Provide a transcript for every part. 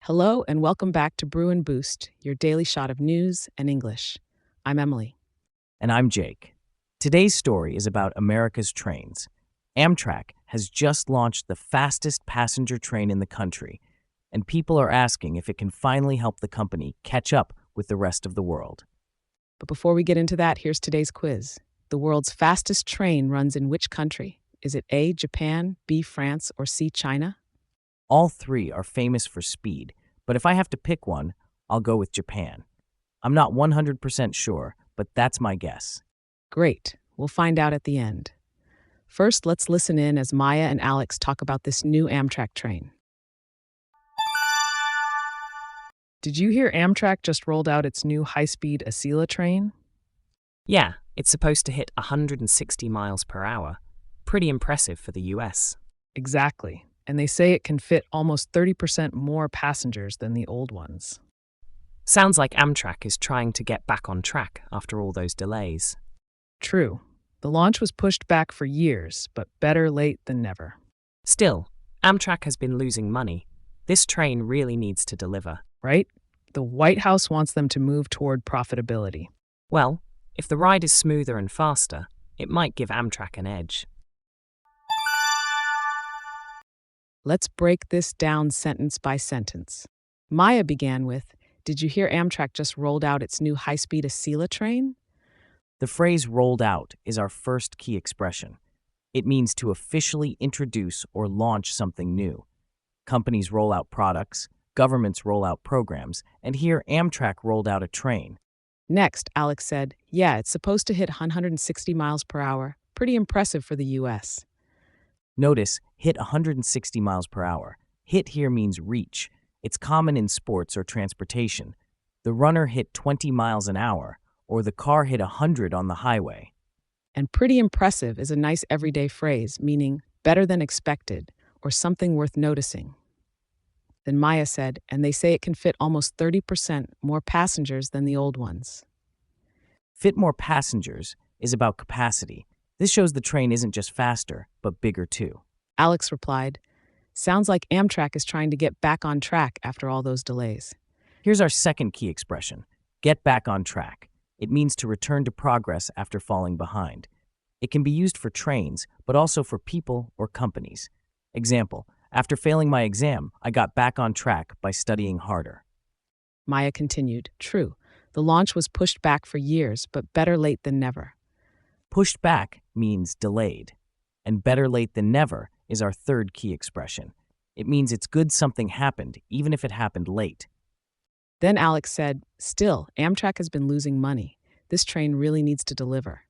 Hello, and welcome back to Brew and Boost, your daily shot of news and English. I'm Emily. And I'm Jake. Today's story is about America's trains. Amtrak has just launched the fastest passenger train in the country, and people are asking if it can finally help the company catch up with the rest of the world. But before we get into that, here's today's quiz. The world's fastest train runs in which country? Is it A, Japan, B, France, or C, China? All three are famous for speed, but if I have to pick one, I'll go with Japan. I'm not 100% sure, but that's my guess. Great. We'll find out at the end. First, let's listen in as Maya and Alex talk about this new Amtrak train. Did you hear Amtrak just rolled out its new high-speed Acela train? Yeah, it's supposed to hit 160 miles per hour. Pretty impressive for the US. Exactly. And they say it can fit almost 30% more passengers than the old ones. Sounds like Amtrak is trying to get back on track after all those delays. True. The launch was pushed back for years, but better late than never. Still, Amtrak has been losing money. This train really needs to deliver. Right? The White House wants them to move toward profitability. Well, if the ride is smoother and faster, it might give Amtrak an edge. Let's break this down sentence by sentence. Maya began with, "Did you hear Amtrak just rolled out its new high-speed Acela train?" The phrase rolled out is our first key expression. It means to officially introduce or launch something new. Companies roll out products, governments roll out programs, and here Amtrak rolled out a train. Next, Alex said, "Yeah, it's supposed to hit 160 miles per hour. Pretty impressive for the US." Notice, hit 160 miles per hour. Hit here means reach. It's common in sports or transportation. The runner hit 20 miles an hour, or the car hit 100 on the highway. And pretty impressive is a nice everyday phrase, meaning better than expected or something worth noticing. Then Maya said, and they say it can fit almost 30% more passengers than the old ones. Fit more passengers is about capacity. This shows the train isn't just faster, but bigger too. Alex replied, "Sounds like Amtrak is trying to get back on track after all those delays." Here's our second key expression, get back on track. It means to return to progress after falling behind. It can be used for trains, but also for people or companies. Example, after failing my exam, I got back on track by studying harder. Maya continued, "True, the launch was pushed back for years, but better late than never." Pushed back means delayed, and better late than never is our third key expression. It means it's good something happened, even if it happened late. Then Alex said, "Still, Amtrak has been losing money. This train really needs to deliver."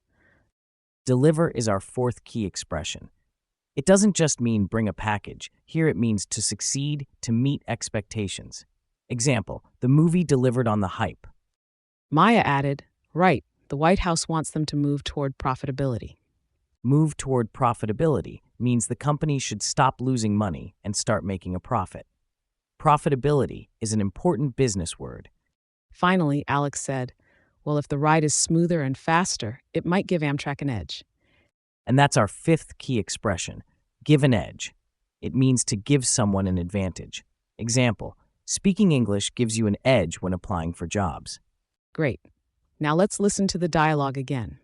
Deliver is our fourth key expression. It doesn't just mean bring a package. Here it means to succeed, to meet expectations. Example, the movie delivered on the hype. Maya added, "Right, the White House wants them to move toward profitability." Move toward profitability means the company should stop losing money and start making a profit. Profitability is an important business word. Finally, Alex said, "Well, if the ride is smoother and faster, it might give Amtrak an edge." And that's our fifth key expression, give an edge. It means to give someone an advantage. Example, speaking English gives you an edge when applying for jobs. Great. Now let's listen to the dialogue again.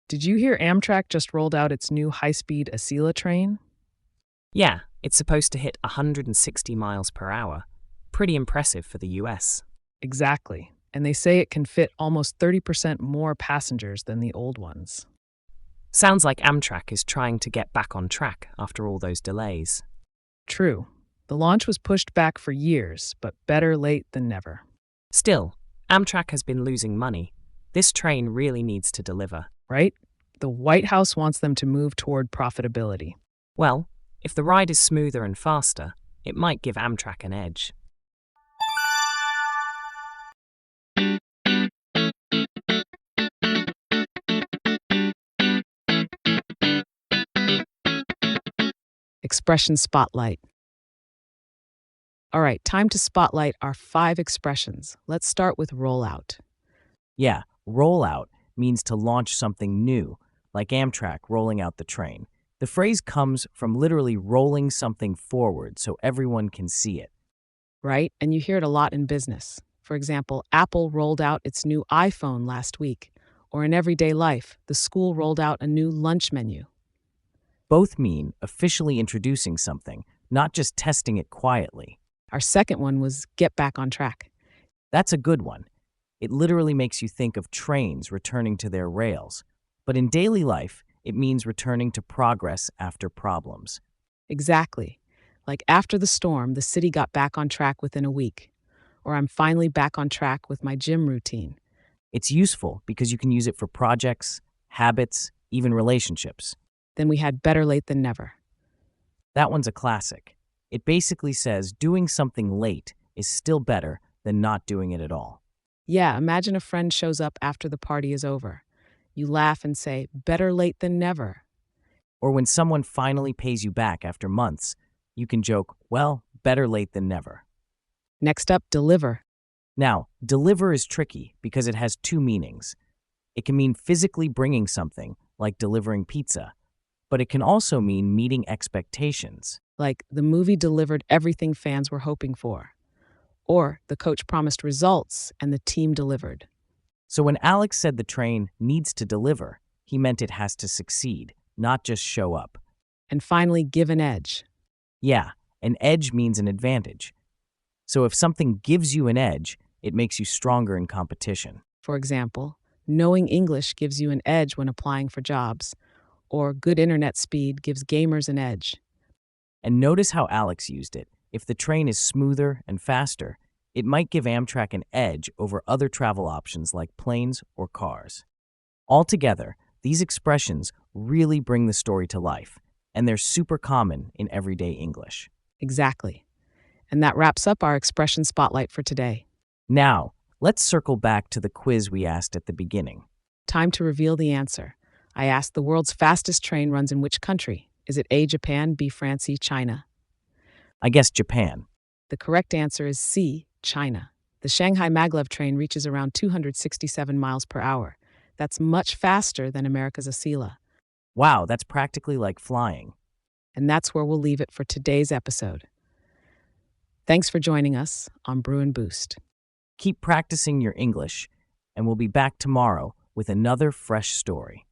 Did you hear Amtrak just rolled out its new high-speed Acela train? Yeah, it's supposed to hit 160 miles per hour. Pretty impressive for the US. Exactly. And they say it can fit almost 30% more passengers than the old ones. Sounds like Amtrak is trying to get back on track after all those delays. True. The launch was pushed back for years, but better late than never. Still, Amtrak has been losing money. This train really needs to deliver. Right? The White House wants them to move toward profitability. Well, if the ride is smoother and faster, it might give Amtrak an edge. Expression spotlight. All right, time to spotlight our 5 expressions. Let's start with rollout. Yeah, rollout means to launch something new, like Amtrak rolling out the train. The phrase comes from literally rolling something forward so everyone can see it. Right? And you hear it a lot in business. For example, Apple rolled out its new iPhone last week. Or in everyday life, the school rolled out a new lunch menu. Both mean officially introducing something, not just testing it quietly. Our second one was get back on track. That's a good one. It literally makes you think of trains returning to their rails. But in daily life, it means returning to progress after problems. Exactly. Like after the storm, the city got back on track within a week. Or I'm finally back on track with my gym routine. It's useful because you can use it for projects, habits, even relationships. Then we had better late than never. That one's a classic. It basically says doing something late is still better than not doing it at all. Yeah, imagine a friend shows up after the party is over. You laugh and say, better late than never. Or when someone finally pays you back after months, you can joke, well, better late than never. Next up, deliver. Now, deliver is tricky because it has two meanings. It can mean physically bringing something, like delivering pizza, but it can also mean meeting expectations. Like the movie delivered everything fans were hoping for. Or the coach promised results and the team delivered. So when Alex said the train needs to deliver, he meant it has to succeed, not just show up. And finally, give an edge. Yeah, an edge means an advantage. So if something gives you an edge, it makes you stronger in competition. For example, knowing English gives you an edge when applying for jobs. Or good internet speed gives gamers an edge. And notice how Alex used it. If the train is smoother and faster, it might give Amtrak an edge over other travel options like planes or cars. Altogether, these expressions really bring the story to life, and they're super common in everyday English. Exactly. And that wraps up our expression spotlight for today. Now, let's circle back to the quiz we asked at the beginning. Time to reveal the answer. I asked the world's fastest train runs in which country? Is it A, Japan, B, France, C, China? I guess Japan. The correct answer is C, China. The Shanghai Maglev train reaches around 267 miles per hour. That's much faster than America's Acela. Wow, that's practically like flying. And that's where we'll leave it for today's episode. Thanks for joining us on Brew and Boost. Keep practicing your English, and we'll be back tomorrow with another fresh story.